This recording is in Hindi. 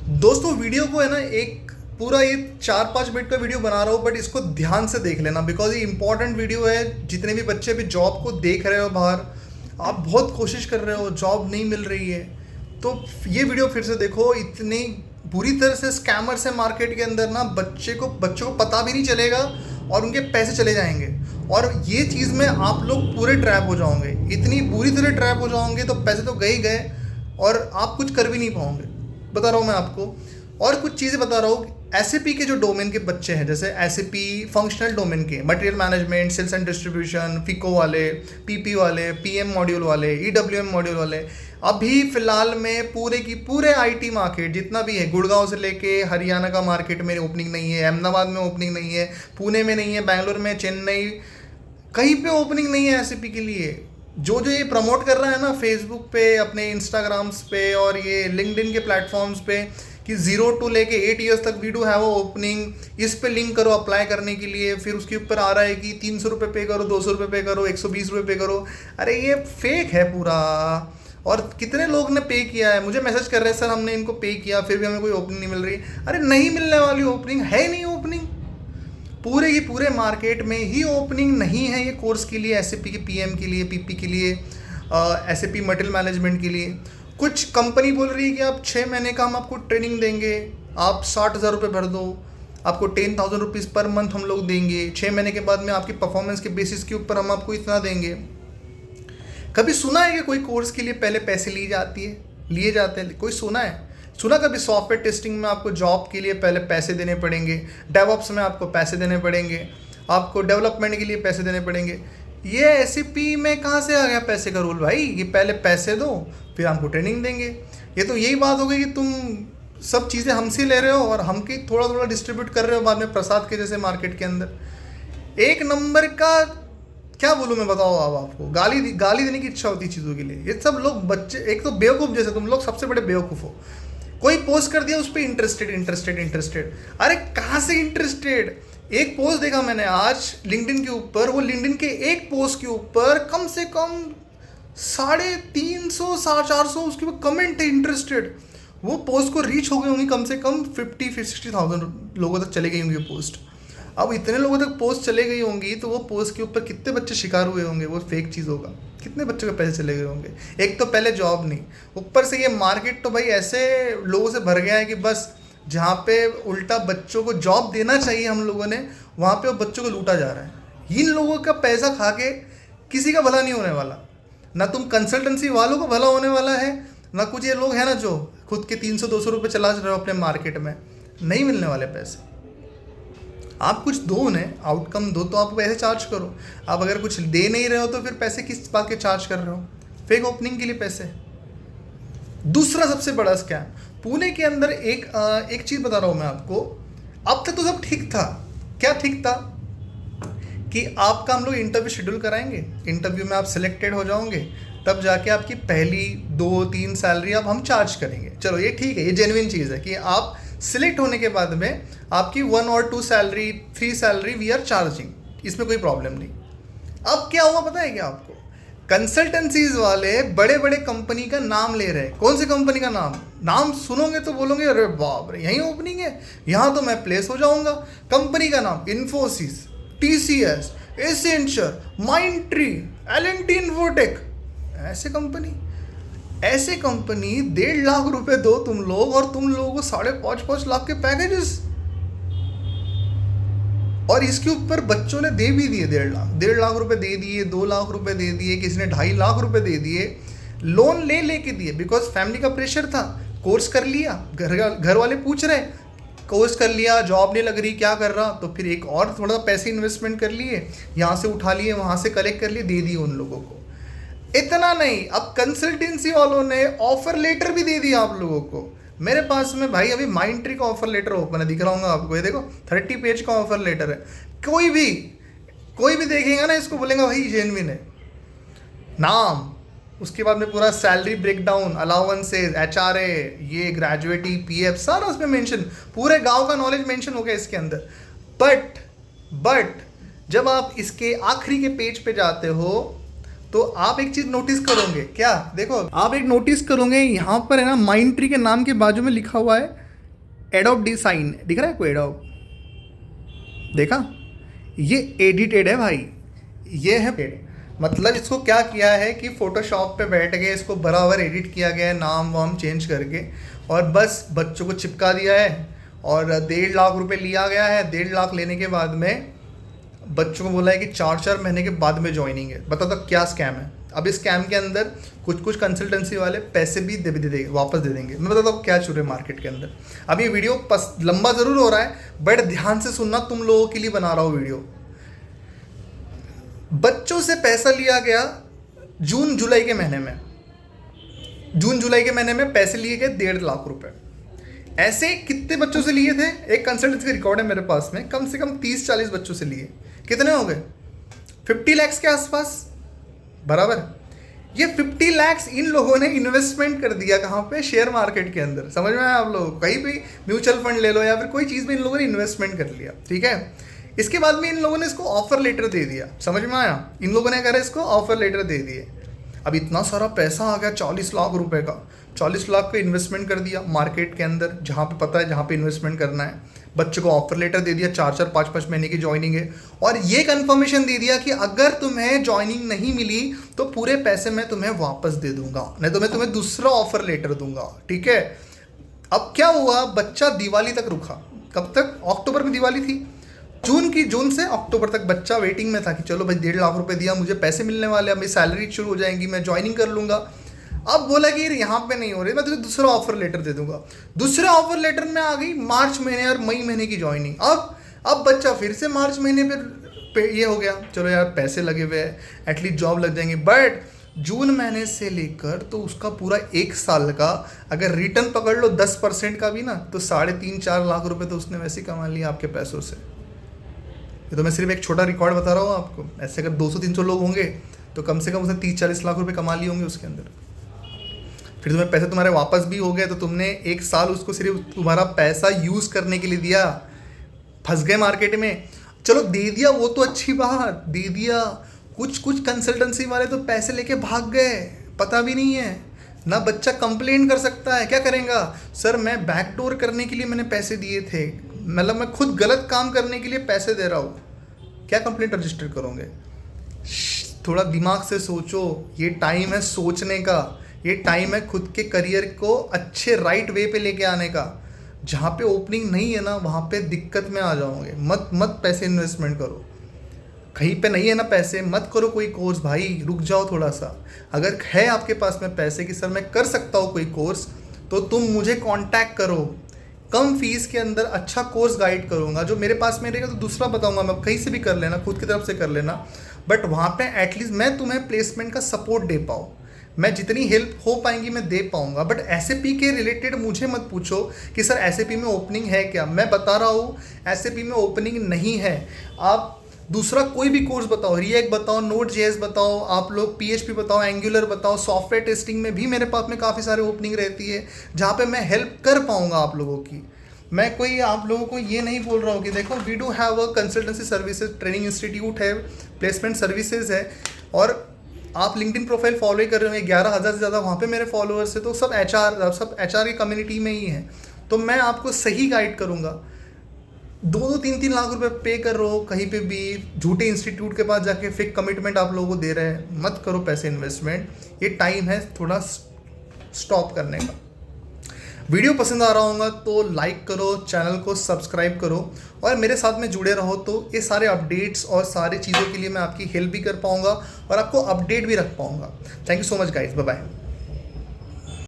दोस्तों वीडियो को है ना, एक पूरा ये 4-5 मिनट का वीडियो बना रहा हूँ, बट इसको ध्यान से देख लेना बिकॉज ये इंपॉर्टेंट वीडियो है। जितने भी बच्चे अभी जॉब को देख रहे हो बाहर, आप बहुत कोशिश कर रहे हो, जॉब नहीं मिल रही है, तो ये वीडियो फिर से देखो। इतनी बुरी तरह से स्कैमर्स है मार्केट के अंदर ना, बच्चों को पता भी नहीं चलेगा और उनके पैसे चले जाएंगे। और ये चीज़ में आप लोग पूरे ट्रैप हो जाओगे, इतनी बुरी तरह ट्रैप हो जाओगे, तो पैसे तो गए ही गए और आप कुछ कर भी नहीं पाओगे। बता रहा हूँ मैं आपको, और कुछ चीज़ें बता रहा हूँ। एसएपी के जो डोमेन के बच्चे हैं, जैसे एसएपी फंक्शनल डोमेन के, material management, sales and distribution, FICO वाले, पीपी वाले, पीएम मॉड्यूल वाले, ईडब्ल्यूएम मॉड्यूल वाले, अभी फ़िलहाल में पूरे की पूरे आईटी मार्केट जितना भी है, गुड़गांव से लेके हरियाणा का मार्केट में ओपनिंग नहीं है, अहमदाबाद में ओपनिंग नहीं है, पुणे में नहीं है, बैंगलोर में, चेन्नई, कहीं पे ओपनिंग नहीं है एसएपी के लिए। जो जो ये प्रमोट कर रहा है ना फेसबुक पे, अपने इंस्टाग्राम्स पे और ये लिंक्डइन के प्लेटफॉर्म्स पे, कि 0 to लेके 8 ईयर्स तक वी डू हैव ओपनिंग, इस पे लिंक करो अप्लाई करने के लिए, फिर उसके ऊपर आ रहा है कि 300 रुपये पे करो, 200 रुपये पे करो, 120 रुपये पे करो। अरे ये फेक है पूरा। और कितने लोग ने पे किया है, मुझे मैसेज कर रहे हैं, सर हमने इनको पे किया फिर भी हमें कोई ओपनिंग नहीं मिल रही। अरे नहीं मिलने वाली ओपनिंग है ही नहीं। ओपनिंग पूरे की पूरे मार्केट में ही ओपनिंग नहीं है ये कोर्स के लिए, एसएपी के पीएम के लिए, पीपी के लिए, एसएपी मटेरियल मैनेजमेंट के लिए। कुछ कंपनी बोल रही है कि आप 6 महीने का हम आपको ट्रेनिंग देंगे, आप 60,000 रुपये भर दो, आपको 10,000 रुपीज़ पर मंथ हम लोग देंगे, 6 महीने के बाद में आपकी परफॉर्मेंस के बेसिस के ऊपर हम आपको इतना देंगे। कभी सुना है कि कोई कोर्स के लिए पहले पैसे लिए जाते हैं? कोई सुना कभी सॉफ्टवेयर टेस्टिंग में आपको जॉब के लिए पहले पैसे देने पड़ेंगे, डेवऑप्स में आपको पैसे देने पड़ेंगे, आपको डेवलपमेंट के लिए पैसे देने पड़ेंगे? ये एसएपी में कहाँ से आ गया पैसे का रूल भाई? ये पहले पैसे दो फिर हमको ट्रेनिंग देंगे। ये तो यही बात हो गई कि तुम सब चीज़ें हमसे ले रहे हो और हमके थोड़ा थोड़ा डिस्ट्रीब्यूट कर रहे हो बाद में प्रसाद के जैसे मार्केट के अंदर। एक नंबर का क्या बोलूँ मैं, बताओ अब आपको गाली देने की इच्छा होती है चीज़ों के लिए। ये सब लोग बच्चे एक तो बेवकूफ़, जैसे तुम लोग सबसे बड़े बेवकूफ़ हो। कोई पोस्ट कर दिया उस पर इंटरेस्टेड। अरे कहाँ से इंटरेस्टेड? एक पोस्ट देखा मैंने आज लिंक्डइन के ऊपर, वो लिंक्डइन के एक पोस्ट के ऊपर कम से कम 350 400 उसके ऊपर कमेंट है इंटरेस्टेड। वो पोस्ट को रीच हो गई होंगी कम से कम 50-60,000 लोगों तक चले गई होंगी वो पोस्ट। अब इतने लोगों तक पोस्ट चले गई होंगी तो वो पोस्ट के ऊपर कितने बच्चे शिकार हुए होंगे वो फेक चीज़ होगा, कितने बच्चों के पैसे चले गए होंगे। एक तो पहले जॉब नहीं, ऊपर से ये मार्केट तो भाई ऐसे लोगों से भर गया है कि बस जहाँ पे उल्टा बच्चों को जॉब देना चाहिए हम लोगों ने, वहाँ पे वो बच्चों को लूटा जा रहा है। इन लोगों का पैसा खा के किसी का भला नहीं होने वाला, ना तुम कंसल्टेंसी वालों को भला होने वाला है, ना कुछ ये लोग हैं ना जो खुद के 300-200 रुपये चला रहे हो अपने मार्केट में, नहीं मिलने वाले पैसे। आप कुछ दो उन्हें, आउटकम दो, तो आप पैसे चार्ज करो। आप अगर कुछ दे नहीं रहे हो तो फिर पैसे किस बात के चार्ज कर रहे हो? फेक ओपनिंग के लिए पैसे। दूसरा सबसे बड़ा स्कैम पुणे के अंदर, एक चीज़ बता रहा हूँ मैं आपको। अब तक तो सब ठीक था। क्या ठीक था? कि आपका हम लोग इंटरव्यू शेड्यूल कराएंगे, इंटरव्यू में आप सिलेक्टेड हो जाओगे, तब जाके आपकी पहली 2-3 सैलरी अब हम चार्ज करेंगे। चलो ये ठीक है, ये जेन्युइन चीज़ है कि आप सिलेक्ट होने के बाद में आपकी 1 और 2 salary, 3 salary we are charging, इसमें कोई प्रॉब्लम नहीं। अब क्या हुआ पता है क्या आपको? कंसल्टेंसीज वाले बड़े बड़े कंपनी का नाम ले रहे हैं। कौन सी कंपनी का नाम सुनोगे तो बोलोगे अरे बाप रे, यहीं ओपनिंग है, यहाँ तो मैं प्लेस हो जाऊँगा। कंपनी का नाम Infosys, TCS, Accenture, Mindtree, L&T infotech. ऐसे कंपनी 1.5 लाख रुपए दो तुम लोग और तुम लोगों को 5.5 लाख के पैकेजेस, और इसके ऊपर बच्चों ने दे भी दिए 1.5 लाख रुपए दे दिए, 2 लाख रुपए दे दिए, किसी ने 2.5 लाख रुपए दे दिए, लोन लेके दिए बिकॉज फैमिली का प्रेशर था। कोर्स कर लिया, घर वाले पूछ रहे कोर्स कर लिया, जॉब नहीं लग रही, क्या कर रहा, तो फिर एक और थोड़ा पैसे इन्वेस्टमेंट कर लिए, यहाँ से उठा लिए, वहाँ से कलेक्ट कर लिए, दे दिए उन लोगों को। इतना नहीं, अब कंसल्टेंसी वालों ने ऑफर लेटर भी दे दिया आप लोगों को। मेरे पास में भाई अभी माइंडट्री का ऑफर लेटर ओपन है, दिख रहा होगा आपको, ये देखो 30 पेज का ऑफर लेटर है। कोई भी देखेगा ना इसको बोलेगा भाई जेन्युइन है। नाम, उसके बाद में पूरा सैलरी ब्रेकडाउन, अलाउंसेज, HRA, ये ग्रेजुएटी, PF सारा उसमें मेंशन, पूरे गांव का नॉलेज मेंशन हो गया इसके अंदर। बट जब आप इसके आखिरी के पेज पे जाते हो तो आप एक चीज़ नोटिस करोगे। क्या? देखो, आप एक नोटिस करोगे, यहाँ पर है ना माइंडट्री के नाम के बाजू में लिखा हुआ है एडोब डिजाइन दिख रहा है कोई? एडोब देखा? ये एडिटेड है भाई, ये है। मतलब इसको क्या किया है कि फोटोशॉप पे बैठ गए, इसको बराबर एडिट किया गया है नाम वाम चेंज करके, और बस बच्चों को चिपका दिया है और 1.5 लाख रुपए लिया गया है। 1.5 लाख लेने के बाद में बच्चों को बोला है कि 4 महीने के बाद में ज्वाइनिंग है। बताओ तो क्या स्कैम है। अब इस स्कैम के अंदर कुछ कंसल्टेंसी वाले पैसे भी दे देंगे, वापस दे देंगे। मैं बताता हूँ क्या चल रहा है मार्केट के अंदर। अब ये वीडियो लंबा ज़रूर हो रहा है, बट ध्यान से सुनना, तुम लोगों के लिए बना रहा हूँ वीडियो। बच्चों से पैसा लिया गया जून जुलाई के महीने में, पैसे लिए गए 1.5 लाख रुपए। ऐसे कितने बच्चों से लिए थे? एक कंसल्टेंसी का रिकॉर्ड है मेरे पास में, कम से कम 30-40 बच्चों से लिए। कितने हो गए? 50 लाख के आसपास, बराबर। ये 50 लाख इन लोगों ने इन्वेस्टमेंट कर दिया कहाँ पे? शेयर मार्केट के अंदर। समझ में आया आप लोग? कहीं भी म्यूचुअल फंड ले लो या फिर कोई चीज़ में इन लोगों ने इन्वेस्टमेंट कर लिया, ठीक है। इसके बाद में इन लोगों ने इसको ऑफर लेटर दे दिया। समझ में आया? इन लोगों ने कहा इसको ऑफर लेटर दे दिए। अब इतना सारा पैसा आ गया, 40 लाख रुपए का। 40 लाख का इन्वेस्टमेंट कर दिया मार्केट के अंदर, जहाँ पे पता है जहाँ पे इन्वेस्टमेंट करना है। बच्चे को ऑफर लेटर दे दिया, 4-4, 5-5 महीने की ज्वाइनिंग है, और ये कंफर्मेशन दे दिया कि अगर तुम्हें ज्वाइनिंग नहीं मिली तो पूरे पैसे मैं तुम्हें वापस दे दूंगा, नहीं तो मैं तुम्हें दूसरा ऑफर लेटर दूंगा, ठीक है। अब क्या हुआ? बच्चा दिवाली तक रुका। कब तक? अक्टूबर में दिवाली थी। जून से अक्टूबर तक बच्चा वेटिंग में था कि चलो भाई 1.5 लाख रुपए दिया, मुझे पैसे मिलने वाले, अब मेरी सैलरी शुरू हो जाएंगी, मैं ज्वाइनिंग कर लूँगा। अब बोला कि यहाँ पे नहीं हो रही, मैं तुझे दूसरा ऑफर लेटर दे दूंगा। दूसरे ऑफर लेटर में आ गई मार्च महीने और मई महीने की ज्वाइनिंग। अब बच्चा फिर से मार्च महीने पे ये हो गया, चलो यार पैसे लगे हुए हैं, एटलीस्ट जॉब लग जाएंगे। बट जून महीने से लेकर तो उसका पूरा 1 साल का अगर रिटर्न पकड़ लो 10% का भी ना, तो 3.5-4 लाख रुपए तो उसने वैसे ही कमा लिया आपके पैसों से। ये तो मैं सिर्फ एक छोटा रिकॉर्ड बता रहा हूँ आपको। ऐसे अगर 200-300 लोग होंगे तो कम से कम उसने 30-40 लाख रुपए कमा लिए होंगे उसके अंदर। फिर तुम्हें पैसे तुम्हारे वापस भी हो गए, तो तुमने 1 साल उसको सिर्फ तुम्हारा पैसा यूज़ करने के लिए दिया। फंस गए मार्केट में, चलो दे दिया, वो तो अच्छी बात, दे दिया। कुछ कंसल्टेंसी वाले तो पैसे लेके भाग गए, पता भी नहीं है ना। बच्चा कंप्लेंट कर सकता है, क्या करेगा? सर मैं बैकडोर करने के लिए मैंने पैसे दिए थे, मतलब मैं खुद गलत काम करने के लिए पैसे दे रहा हूँ। क्या कंप्लेंट रजिस्टर करोगे? थोड़ा दिमाग से सोचो। ये टाइम है सोचने का, ये टाइम है खुद के करियर को अच्छे राइट वे पे लेके आने का। जहाँ पे ओपनिंग नहीं है ना, वहाँ पे दिक्कत में आ जाओगे। मत पैसे इन्वेस्टमेंट करो। कहीं पे नहीं है ना पैसे, मत करो कोई कोर्स भाई, रुक जाओ थोड़ा सा। अगर है आपके पास में पैसे कि सर मैं कर सकता हूँ कोई कोर्स, तो तुम मुझे कांटेक्ट करो। कम फीस के अंदर अच्छा कोर्स गाइड करूँगा। जो मेरे पास में रहेगा तो दूसरा बताऊँगा मैं, कहीं से भी कर लेना, खुद की तरफ से कर लेना। बट वहाँ पे एटलीस्ट मैं तुम्हें प्लेसमेंट का सपोर्ट दे पाऊँ, मैं जितनी हेल्प हो पाएंगी मैं दे पाऊँगा। बट SAP के रिलेटेड मुझे मत पूछो कि सर SAP में ओपनिंग है क्या। मैं बता रहा हूँ SAP में ओपनिंग नहीं है। आप दूसरा कोई भी कोर्स बताओ, रिएक्ट बताओ, Node.js बताओ, आप लोग PHP बताओ, एंगुलर बताओ, सॉफ्टवेयर टेस्टिंग में भी मेरे पास में काफ़ी सारे ओपनिंग रहती है जहाँ पे मैं हेल्प कर पाऊँगा आप लोगों की। मैं कोई आप लोगों को ये नहीं बोल रहा हूँ कि देखो we do have a consultancy services, training institute है, प्लेसमेंट सर्विसेज है, और आप लिंक्डइन प्रोफाइल फॉलो ही कर रहे हो। 11,000 से ज़्यादा वहाँ पे मेरे फॉलोअर्स है, तो सब HR की कम्युनिटी में ही है। तो मैं आपको सही गाइड करूँगा। 2-3 लाख रुपए पे कर रहे हो कहीं पे भी, झूठे इंस्टीट्यूट के पास जाके फेक कमिटमेंट आप लोगों को दे रहे हैं। मत करो पैसे इन्वेस्टमेंट, ये टाइम है थोड़ा स्टॉप करने का। वीडियो पसंद आ रहा होगा तो लाइक करो, चैनल को सब्सक्राइब करो, और मेरे साथ में जुड़े रहो। तो ये सारे अपडेट्स और सारी चीज़ों के लिए मैं आपकी हेल्प भी कर पाऊँगा और आपको अपडेट भी रख पाऊँगा। Thank you so much guys, bye bye.